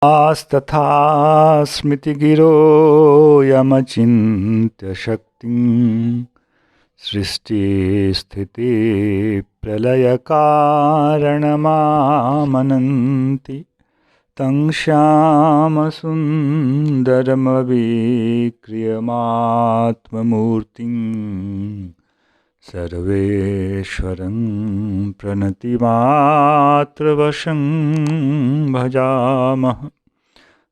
आस्तथा स्मृतिगिरो यमचिन्त्य शक्तिं सृष्टिस्थितिप्रलयकारणमामनन्ति तं श्यामसुन्दरमविक्रियमात्ममूर्तिं सर्वेश्वरं प्रणतिमात्रवशं भजामः।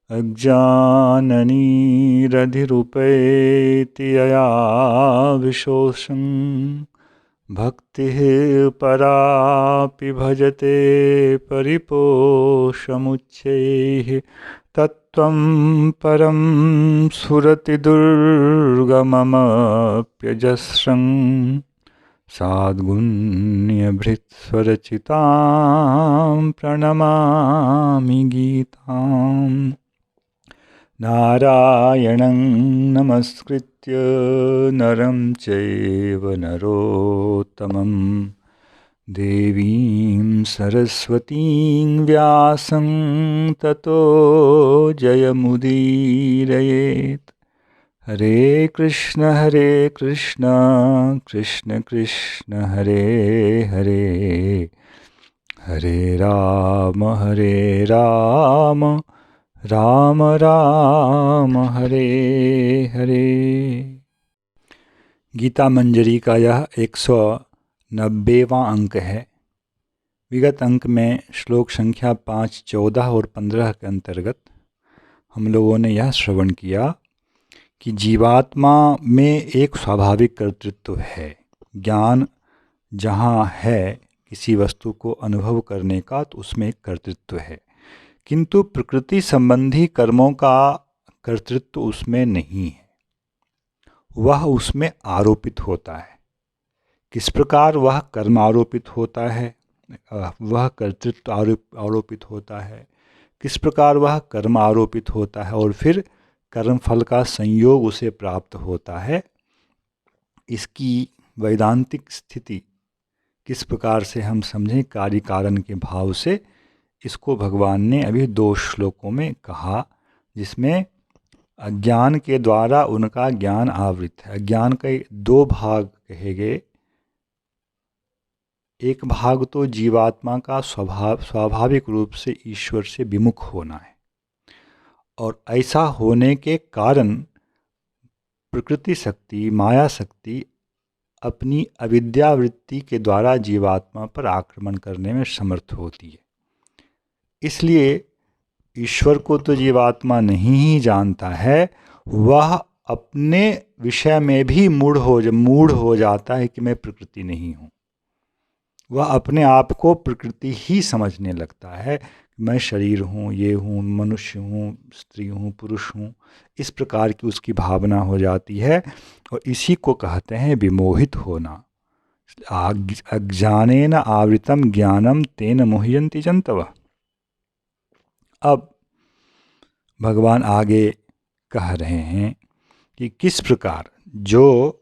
अज्ञाननिरधिरुपैति यया विशोषं भक्तिः परापि भजते परिपोषमुच्चैः तत्त्वं परं स्फुरतिदुर्गममप्यजस्रं साद्गुण्यभृत्स्वरचितां प्रणमामि गीताम्। नारायणं नमस्कृत्य नरं चैव नरोत्तमं देवीं सरस्वतीं व्यासं ततो जयमुदीरयेत्। हरे कृष्ण कृष्ण कृष्ण हरे हरे, हरे राम राम राम हरे हरे। गीता मंजरी का यह 190वां अंक है। विगत अंक में श्लोक संख्या 5, 14 और 15 के अंतर्गत हम लोगों ने यह श्रवण किया कि जीवात्मा में एक स्वाभाविक कर्तृत्व है। ज्ञान जहाँ है किसी वस्तु को अनुभव करने का, तो उसमें एक कर्तृत्व है, किंतु प्रकृति संबंधी कर्मों का कर्तृत्व उसमें नहीं है, वह उसमें आरोपित होता है। किस प्रकार वह कर्म आरोपित होता है, वह कर्तृत्व आरोपित होता है, किस प्रकार वह कर्म आरोपित होता है और फिर कर्म फल का संयोग उसे प्राप्त होता है, इसकी वैदांतिक स्थिति किस प्रकार से हम समझें कार्य कारण के भाव से, इसको भगवान ने अभी 2 श्लोकों में कहा, जिसमें अज्ञान के द्वारा उनका ज्ञान आवृत है। अज्ञान के 2 भाग कहे गए। एक भाग तो जीवात्मा का स्वाभाविक रूप से ईश्वर से विमुख होना है, और ऐसा होने के कारण प्रकृति शक्ति, माया शक्ति अपनी अविद्यावृत्ति के द्वारा जीवात्मा पर आक्रमण करने में समर्थ होती है। इसलिए ईश्वर को तो जीवात्मा नहीं ही जानता है, वह अपने विषय में भी मूढ़ हो जाता है कि मैं प्रकृति नहीं हूँ। वह अपने आप को प्रकृति ही समझने लगता है, मैं शरीर हूँ, ये हूँ, मनुष्य हूँ, स्त्री हूँ, पुरुष हूँ। इस प्रकार की उसकी भावना हो जाती है, और इसी को कहते हैं विमोहित होना। अज्ञानेन आवृतम ज्ञानम तेन मोह्यन्ति जन्तवः। अब भगवान आगे कह रहे हैं कि किस प्रकार जो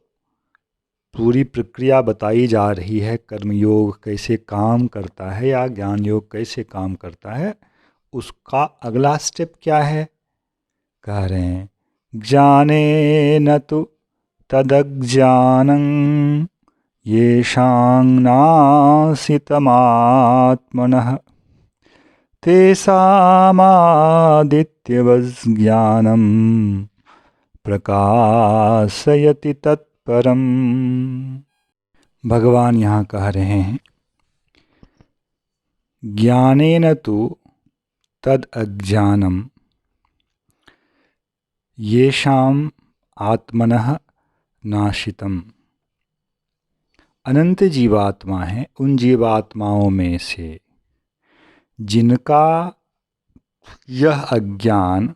पूरी प्रक्रिया बताई जा रही है, कर्मयोग कैसे काम करता है या ज्ञान योग कैसे काम करता है, उसका अगला स्टेप क्या है। कह रहे हैं ज्ञानेन तु तदज्ञानं येषां नासितमात्मनः तेषामादित्यवज्ज्ञानं प्रकाशयति तत्परम्। भगवान यहाँ कह रहे हैं ज्ञानेन तु तद अज्ञानम येषाम् आत्मनः नाशितम। अनंत जीवात्मा हैं, उन जीवात्माओं में से जिनका यह अज्ञान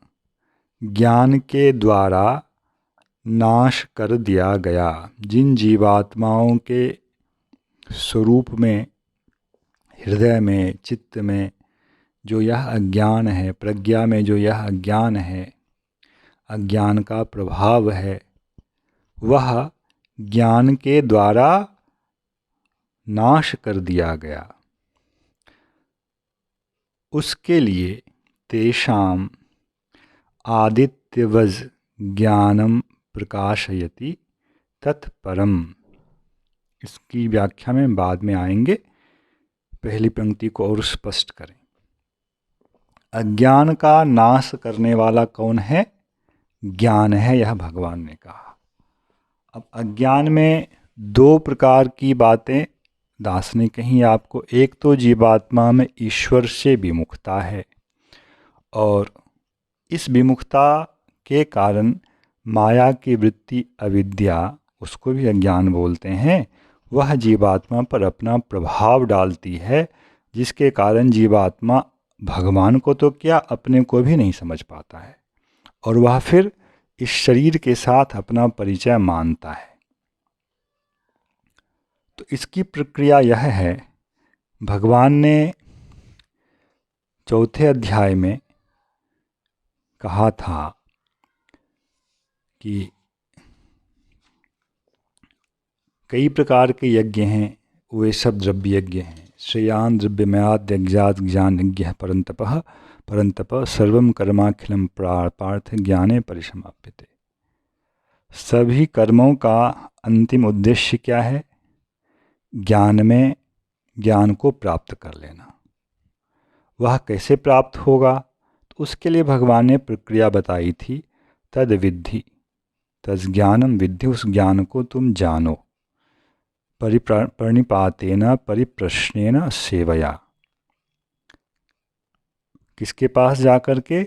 ज्ञान के द्वारा नाश कर दिया गया, जिन जीवात्माओं के स्वरूप में, हृदय में, चित्त में जो यह अज्ञान है, प्रज्ञा में जो यह अज्ञान है, अज्ञान का प्रभाव है, वह ज्ञान के द्वारा नाश कर दिया गया। उसके लिए तेषाम् आदित्यवज ज्ञानम प्रकाशयति तत्परम। इसकी व्याख्या में बाद में आएंगे, पहली पंक्ति को और स्पष्ट करें। अज्ञान का नाश करने वाला कौन है? ज्ञान है, यह भगवान ने कहा। अब अज्ञान में दो प्रकार की बातें दास ने कही आपको। एक तो जीवात्मा में ईश्वर से विमुखता है, और इस विमुखता के कारण माया की वृत्ति अविद्या, उसको भी अज्ञान बोलते हैं, वह जीवात्मा पर अपना प्रभाव डालती है, जिसके कारण जीवात्मा भगवान को तो क्या अपने को भी नहीं समझ पाता है, और वह फिर इस शरीर के साथ अपना परिचय मानता है। तो इसकी प्रक्रिया यह है, भगवान ने चौथे अध्याय में कहा था कि कई प्रकार के यज्ञ हैं, वे सब द्रव्य यज्ञ हैं। श्रेयान द्रव्यमयाद यज्ञात ज्ञान यज्ञ परंतप सर्वम कर्माखिलम पार्थ ज्ञाने परिसमाप्यते। सभी कर्मों का अंतिम उद्देश्य क्या है? ज्ञान को प्राप्त कर लेना। वह कैसे प्राप्त होगा? तो उसके लिए भगवान ने प्रक्रिया बताई थी, तद विद्धि, तद ज्ञानम विद्धि, उस ज्ञान को तुम जानो, परिप्रणिपातेन परिप्रश्नेन सेवया। किसके पास जाकर के?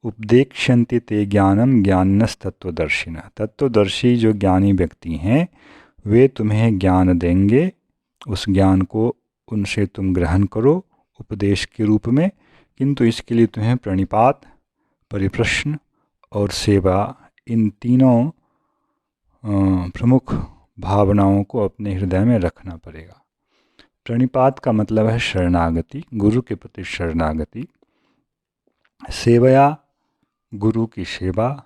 उपदेक्षन्ति ते ज्ञानम ज्ञानस तत्वदर्शिनः। तत्वदर्शी जो ज्ञानी व्यक्ति हैं वे तुम्हें ज्ञान देंगे, उस ज्ञान को उनसे तुम ग्रहण करो उपदेश के रूप में, किंतु इसके लिए तुम्हें प्रणिपात, परिप्रश्न और सेवा, इन तीनों प्रमुख भावनाओं को अपने हृदय में रखना पड़ेगा। प्रणिपात का मतलब है शरणागति, गुरु के प्रति शरणागति। सेवया, गुरु की सेवा,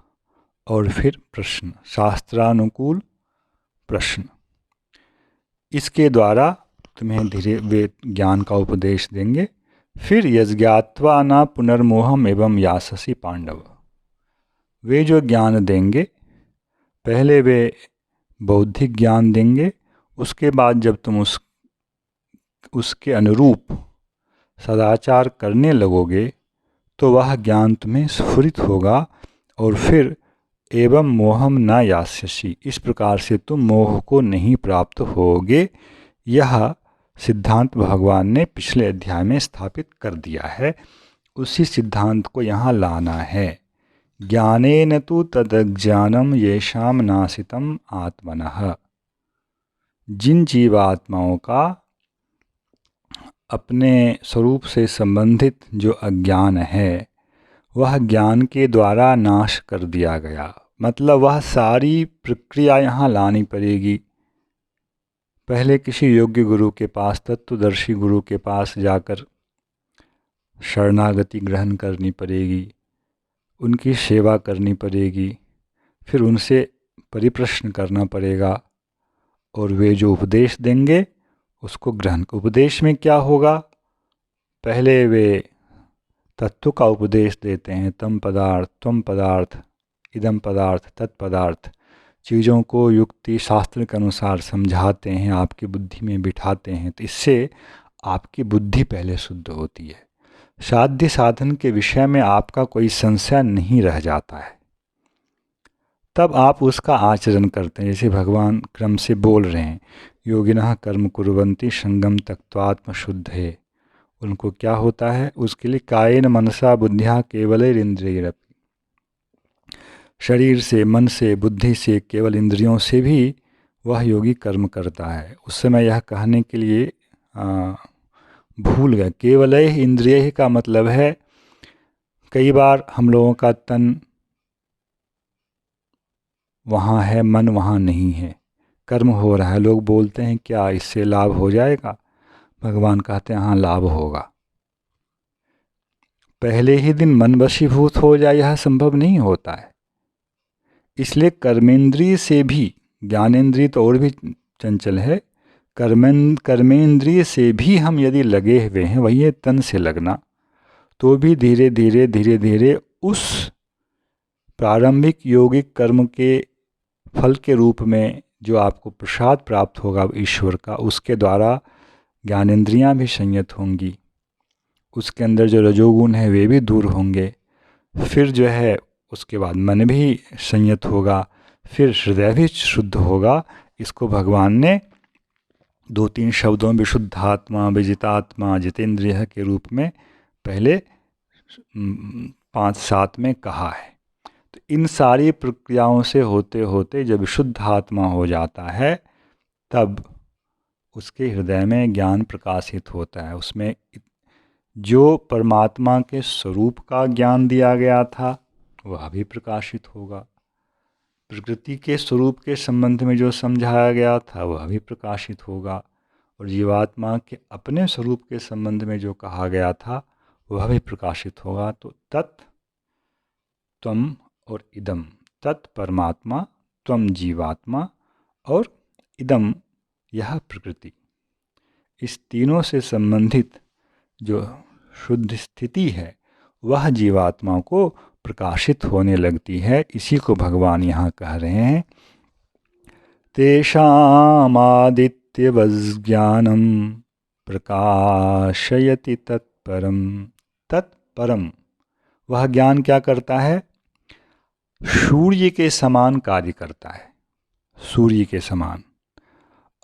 और फिर प्रश्न, शास्त्रानुकूल प्रश्न। इसके द्वारा तुम्हें धीरे वे ज्ञान का उपदेश देंगे। फिर यज्ञात्वा न पुनर्मोहम एवं याससी पांडव। वे जो ज्ञान देंगे, पहले वे बौद्धिक ज्ञान देंगे, उसके बाद जब तुम उसके अनुरूप सदाचार करने लगोगे तो वह ज्ञान तुम्हें स्फुरित होगा, और फिर एवं मोहम न यास्यसि, इस प्रकार से तुम मोह को नहीं प्राप्त होगे। यह सिद्धांत भगवान ने पिछले अध्याय में स्थापित कर दिया है, उसी सिद्धांत को यहाँ लाना है। ज्ञानेन तु तदज्ञानम येषाम नासितम आत्मनः। जिन जीवात्माओं का अपने स्वरूप से संबंधित जो अज्ञान है वह ज्ञान के द्वारा नाश कर दिया गया, मतलब वह सारी प्रक्रिया यहाँ लानी पड़ेगी। पहले किसी योग्य गुरु के पास, तत्वदर्शी गुरु के पास जाकर शरणागति ग्रहण करनी पड़ेगी, उनकी सेवा करनी पड़ेगी, फिर उनसे परिप्रश्न करना पड़ेगा, और वे जो उपदेश देंगे उसको ग्रहण। उपदेश में क्या होगा? पहले वे तत्व का उपदेश देते हैं, तम पदार्थ, त्वम पदार्थ, इदम पदार्थ, तत्पदार्थ। चीज़ों को युक्ति शास्त्र के अनुसार समझाते हैं, आपकी बुद्धि में बिठाते हैं, तो इससे आपकी बुद्धि पहले शुद्ध होती है। साध्य साधन के विषय में आपका कोई संशय नहीं रह जाता है, तब आप उसका आचरण करते हैं। जैसे भगवान क्रम से बोल रहे हैं, योगिनः कर्म कुर्वन्ति संगम त्यक्त्वा शुद्धये। उनको क्या होता है? उसके लिए कायेन मनसा बुद्धिया केवलैरिन्द्रियैरपि, शरीर से, मन से, बुद्धि से, केवल इंद्रियों से भी वह योगी कर्म करता है। उस समय यह कहने के लिए भूल गए। केवलै इंद्रिय का मतलब है, कई बार हम लोगों का तन वहाँ है, मन वहाँ नहीं है, कर्म हो रहा है, लोग बोलते हैं क्या इससे लाभ हो जाएगा? भगवान कहते हैं हाँ, लाभ होगा। पहले ही दिन मन वशीभूत हो जाए, यह संभव नहीं होता है। इसलिए कर्मेंद्रिय से भी, ज्ञानेंद्रिय तो और भी चंचल है, कर्मेंद्रिय से भी हम यदि लगे हुए हैं, वही है तन से लगना, तो भी धीरे धीरे धीरे धीरे उस प्रारंभिक यौगिक कर्म के फल के रूप में जो आपको प्रसाद प्राप्त होगा ईश्वर का, उसके द्वारा ज्ञानेंद्रियां भी संयत होंगी, उसके अंदर जो रजोगुण है वे भी दूर होंगे, फिर जो है उसके बाद मन भी संयत होगा, फिर हृदय भी शुद्ध होगा। इसको भगवान ने 2-3 शब्दों विशुद्धात्मा, विजितात्मा, जितेंद्रिय के रूप में पहले 5-7 में कहा है। तो इन सारी प्रक्रियाओं से होते होते जब विशुद्ध आत्मा हो जाता है तब उसके हृदय में ज्ञान प्रकाशित होता है। उसमें जो परमात्मा के स्वरूप का ज्ञान दिया गया था वह भी प्रकाशित होगा, प्रकृति के स्वरूप के संबंध में जो समझाया गया था वह भी प्रकाशित होगा, और जीवात्मा के अपने स्वरूप के संबंध में जो कहा गया था वह भी प्रकाशित होगा। तो तत् त्वम और इदम, तत् परमात्मा, त्वम जीवात्मा और इदम यह प्रकृति, इस तीनों से संबंधित जो शुद्ध स्थिति है वह जीवात्मा को प्रकाशित होने लगती है। इसी को भगवान यहाँ कह रहे हैं, तेषामादित्यवज्ञानम प्रकाशयति तत्परम। तत्परम, वह ज्ञान क्या करता है? सूर्य के समान कार्य करता है, सूर्य के समान।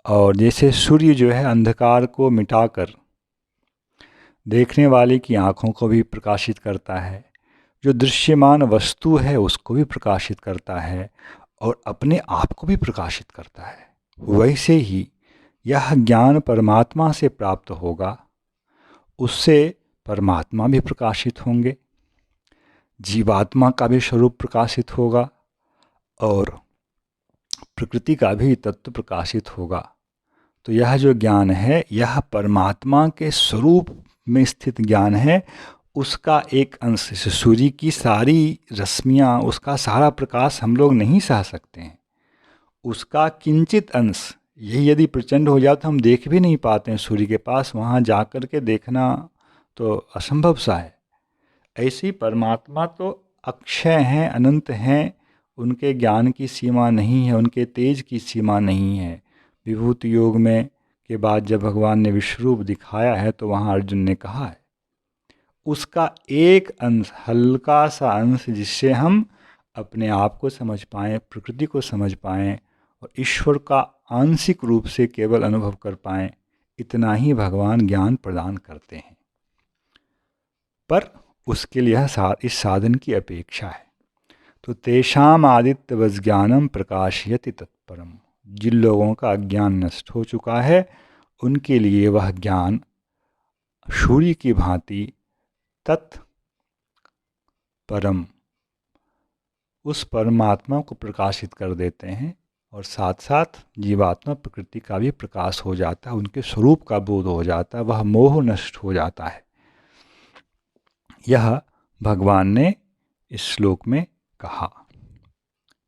और जैसे सूर्य जो है अंधकार को मिटाकर देखने वाले की आँखों को भी प्रकाशित करता है, जो दृश्यमान वस्तु है उसको भी प्रकाशित करता है और अपने आप को भी प्रकाशित करता है, वैसे ही यह ज्ञान परमात्मा से प्राप्त होगा, उससे परमात्मा भी प्रकाशित होंगे, जीवात्मा का भी स्वरूप प्रकाशित होगा और प्रकृति का भी तत्व प्रकाशित होगा। तो यह जो ज्ञान है यह परमात्मा के स्वरूप में स्थित ज्ञान है, उसका एक अंश। सूर्य की सारी रश्मियाँ, उसका सारा प्रकाश हम लोग नहीं सह सकते हैं, उसका किंचित अंश, यही यदि प्रचंड हो जाए तो हम देख भी नहीं पाते हैं सूर्य के पास, वहाँ जा कर के देखना तो असंभव सा है। ऐसे ही परमात्मा तो अक्षय हैं, अनंत हैं, उनके ज्ञान की सीमा नहीं है, उनके तेज की सीमा नहीं है। विभूति योग में के बाद जब भगवान ने विश्वरूप दिखाया है तो वहाँ अर्जुन ने कहा है उसका एक अंश, हल्का सा अंश, जिससे हम अपने आप को समझ पाएँ, प्रकृति को समझ पाएँ और ईश्वर का आंशिक रूप से केवल अनुभव कर पाएँ, इतना ही भगवान ज्ञान प्रदान करते हैं। पर उसके लिए इस साधन की अपेक्षा है। तो तेषाम आदित्यवज् ज्ञानम प्रकाशयति तत्परम, जिन लोगों का अज्ञान नष्ट हो चुका है उनके लिए वह ज्ञान सूर्य की भांति तत्परम, उस परमात्मा को प्रकाशित कर देते हैं और साथ साथ जीवात्मा प्रकृति का भी प्रकाश हो जाता है, उनके स्वरूप का बोध हो जाता है, वह मोह नष्ट हो जाता है। यह भगवान ने इस श्लोक में कहा।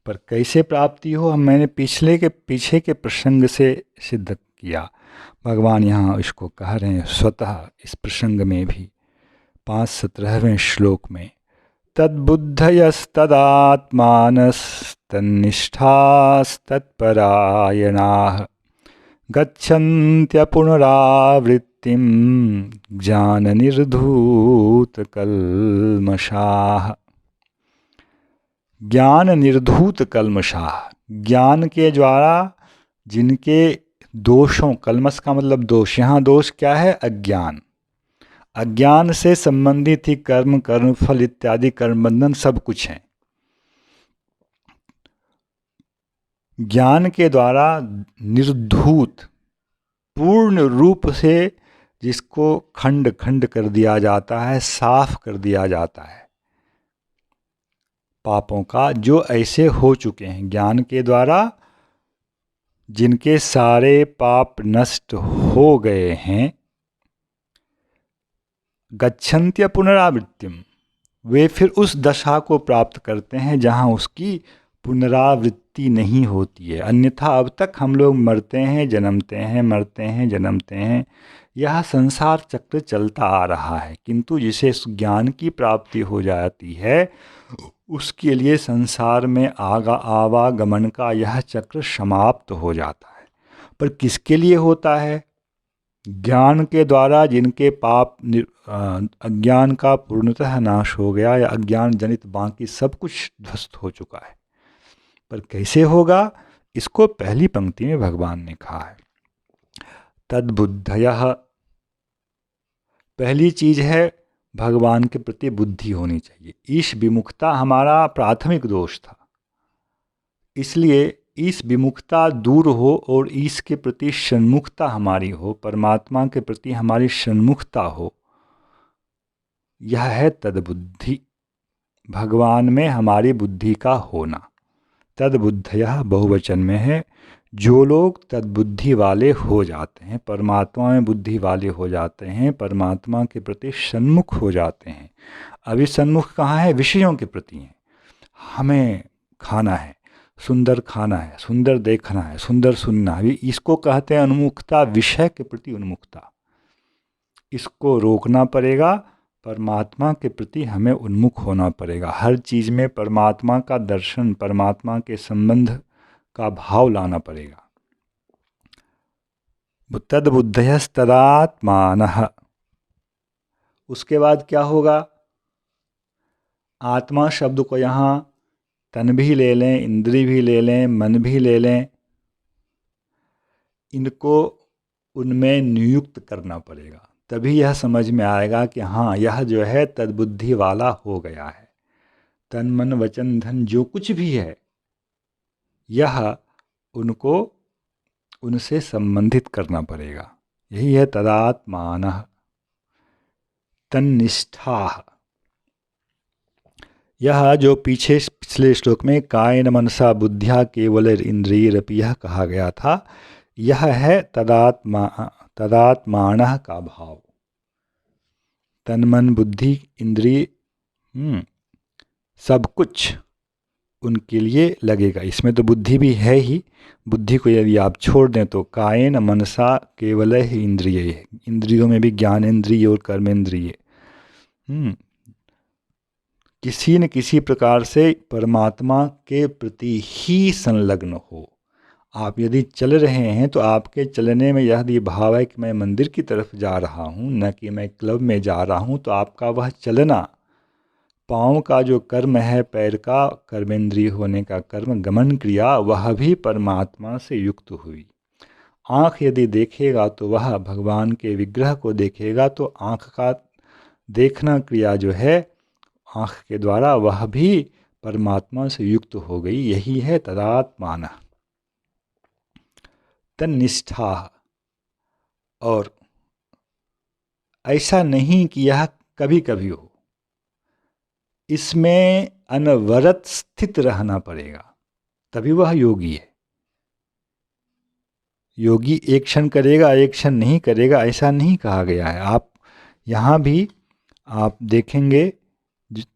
पर कैसे प्राप्ति हो, हम मैंने पीछे के प्रसंग से सिद्ध किया। भगवान यहाँ इसको कह रहे हैं स्वतः इस प्रसंग में भी 5-17वें श्लोक में, तद्बुद्धयस्तदात्मानस्तन्निष्ठास्तत्परायणाः गच्छन्त्य पुनरावृत्तिं ज्ञाननिर्धूतकल्मषाः। ज्ञान निर्धूत कल्मषाः, ज्ञान के द्वारा जिनके दोषों, कल्मष का मतलब दोष, यहाँ दोष क्या है? अज्ञान। अज्ञान से संबंधित ही कर्म, कर्मफल इत्यादि कर्म बंधन सब कुछ है। ज्ञान के द्वारा निर्धूत, पूर्ण रूप से जिसको खंड खंड कर दिया जाता है, साफ कर दिया जाता है पापों का, जो ऐसे हो चुके हैं ज्ञान के द्वारा, जिनके सारे पाप नष्ट हो गए हैं। गच्छन्त्य पुनरावृत्तिम, वे फिर उस दशा को प्राप्त करते हैं जहाँ उसकी पुनरावृत्ति नहीं होती है। अन्यथा अब तक हम लोग मरते हैं, जन्मते हैं, मरते हैं, जन्मते हैं, यह संसार चक्र चलता आ रहा है। किंतु जिसे ज्ञान की प्राप्ति हो जाती है उसके लिए संसार में आवागमन का यह चक्र समाप्त हो जाता है। पर किसके लिए होता है? ज्ञान के द्वारा जिनके पाप अज्ञान का पूर्णतः नाश हो गया या अज्ञान जनित बाकी सब कुछ ध्वस्त हो चुका है। पर कैसे होगा? इसको पहली पंक्ति में भगवान ने कहा है, तद्बुद्धयः। पहली चीज है भगवान के प्रति बुद्धि होनी चाहिए। ईश विमुखता हमारा प्राथमिक दोष था, इसलिए ईश विमुखता दूर हो और ईश के प्रति सन्मुखता हमारी हो, परमात्मा के प्रति हमारी सन्मुखता हो, यह है तद्बुद्धि, भगवान में हमारी बुद्धि का होना। तद्बुद्धयः बहुवचन में है। जो लोग तद्बुद्धि वाले हो जाते हैं, परमात्मा में बुद्धि वाले हो जाते हैं, परमात्मा के प्रति सन्मुख हो जाते हैं। अभी सन्मुख कहाँ है? विषयों के प्रति हैं। हमें खाना है, सुंदर खाना है, सुंदर देखना है, सुंदर सुनना है, इसको कहते हैं उन्मुखता, विषय के प्रति उन्मुखता। इसको रोकना पड़ेगा। परमात्मा के प्रति हमें उन्मुख होना पड़ेगा। हर चीज़ में परमात्मा का दर्शन, परमात्मा के संबंध का भाव लाना पड़ेगा। तद्बुद्धयस्तदात्मानः। उसके बाद क्या होगा? आत्मा शब्द को यहाँ तन भी ले लें, इंद्री भी ले लें, मन भी ले लें, इनको उनमें नियुक्त करना पड़ेगा। तभी यह समझ में आएगा कि हाँ, यह जो है तद्बुद्धि वाला हो गया है। तन मन वचन धन जो कुछ भी है, यह उनको उनसे संबंधित करना पड़ेगा। यही है तदात्मानः। तन्निष्ठाः, यह जो पिछले श्लोक में कायेन मनसा बुद्ध्या केवल इंद्रियरपि यह कहा गया था, यह है तदात्मानः का भाव। तन मन बुद्धि इंद्रिय सब कुछ उनके लिए लगेगा। इसमें तो बुद्धि भी है ही। बुद्धि को यदि आप छोड़ दें तो कायेन मनसा केवल ही इंद्रिय है। इंद्रियों में भी ज्ञानेंद्रिय और कर्मेंद्रिय किसी न किसी प्रकार से परमात्मा के प्रति ही संलग्न हो। आप यदि चल रहे हैं तो आपके चलने में यदि भाव है कि मैं मंदिर की तरफ जा रहा हूँ, न कि मैं क्लब में जा रहा हूँ, तो आपका वह चलना, पाँव का जो कर्म है, पैर का कर्मेंद्रिय होने का कर्म, गमन क्रिया, वह भी परमात्मा से युक्त हुई। आँख यदि देखेगा तो वह भगवान के विग्रह को देखेगा, तो आँख का देखना क्रिया जो है आँख के द्वारा, वह भी परमात्मा से युक्त हो गई। यही है तदात्मानः। तन्निष्ठा। और ऐसा नहीं कि यह कभी कभी हो, इसमें अनवरत स्थित रहना पड़ेगा, तभी वह योगी है। योगी एक क्षण करेगा, एक क्षण नहीं करेगा, ऐसा नहीं कहा गया है। आप यहाँ भी आप देखेंगे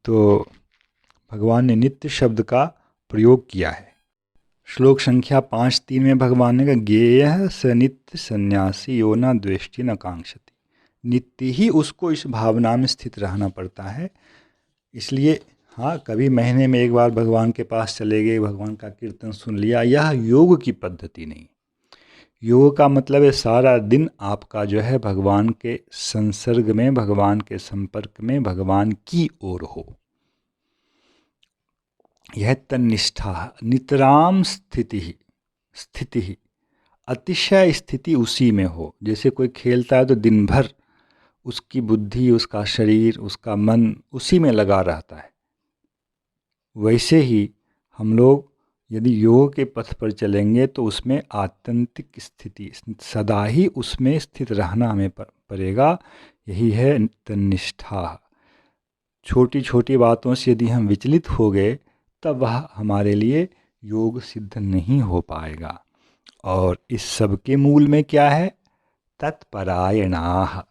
तो भगवान ने नित्य शब्द का प्रयोग किया है। श्लोक संख्या 5:3 में भगवान ने कहा, ज्ञेयः स नित्य सन्यासी यो न द्वेष्टि न कांक्षति। नित्य ही उसको इस भावना में स्थित रहना पड़ता है। इसलिए हाँ, कभी महीने में एक बार भगवान के पास चले गए, भगवान का कीर्तन सुन लिया, यह योग की पद्धति नहीं। योग का मतलब है सारा दिन आपका जो है भगवान के संसर्ग में, भगवान के संपर्क में, भगवान की ओर हो। यह तन्निष्ठा, नितराम स्थिति, अतिशय स्थिति उसी में हो। जैसे कोई खेलता है तो दिन भर उसकी बुद्धि, उसका शरीर, उसका मन उसी में लगा रहता है। वैसे ही हम लोग यदि योग के पथ पर चलेंगे तो उसमें आत्यंतिक स्थिति, सदा ही उसमें स्थित रहना हमें पड़ेगा। यही है तन्निष्ठा। छोटी छोटी बातों से यदि हम विचलित हो गए तब वह हमारे लिए योग सिद्ध नहीं हो पाएगा। और इस सब के मूल में क्या है? तत्परायणाः।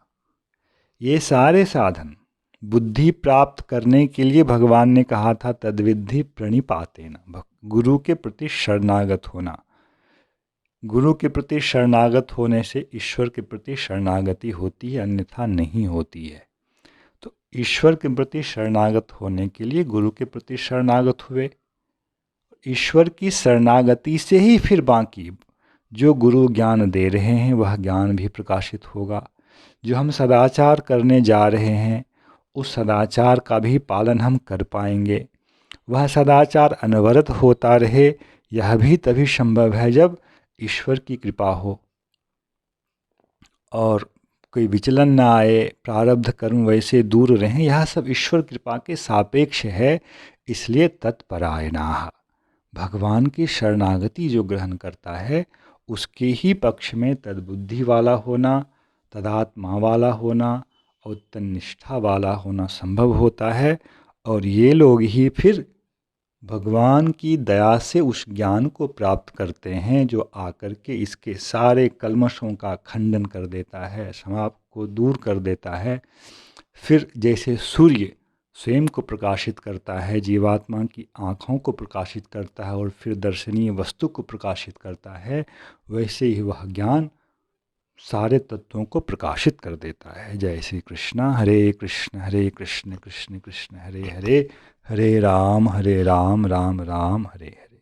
ये सारे साधन बुद्धि प्राप्त करने के लिए भगवान ने कहा था तद्विद्धि प्रणिपातेन, गुरु के प्रति शरणागत होना। गुरु के प्रति शरणागत होने से ईश्वर के प्रति शरणागति होती है, अन्यथा नहीं होती है। तो ईश्वर के प्रति शरणागत होने के लिए गुरु के प्रति शरणागत हुए। ईश्वर की शरणागति से ही फिर बाकी जो गुरु ज्ञान दे रहे हैं वह ज्ञान भी प्रकाशित होगा। जो हम सदाचार करने जा रहे हैं उस सदाचार का भी पालन हम कर पाएंगे। वह सदाचार अनवरत होता रहे, यह भी तभी संभव है जब ईश्वर की कृपा हो और कोई विचलन ना आए, प्रारब्ध कर्म वैसे दूर रहें। यह सब ईश्वर कृपा के सापेक्ष है। इसलिए तत्परायणाः, भगवान की शरणागति जो ग्रहण करता है उसके ही पक्ष में तद्बुद्धि वाला होना, तदात्मा वाला होना और तन्निष्ठा वाला होना संभव होता है। और ये लोग ही फिर भगवान की दया से उस ज्ञान को प्राप्त करते हैं जो आकर के इसके सारे कल्मशों का खंडन कर देता है, समाप्त को दूर कर देता है। फिर जैसे सूर्य स्वयं को प्रकाशित करता है, जीवात्मा की आँखों को प्रकाशित करता है और फिर दर्शनीय वस्तु को प्रकाशित करता है, वैसे ही वह ज्ञान सारे तत्वों को प्रकाशित कर देता है। जय श्री कृष्ण। हरे कृष्ण कृष्ण कृष्ण हरे हरे, हरे राम राम राम हरे हरे।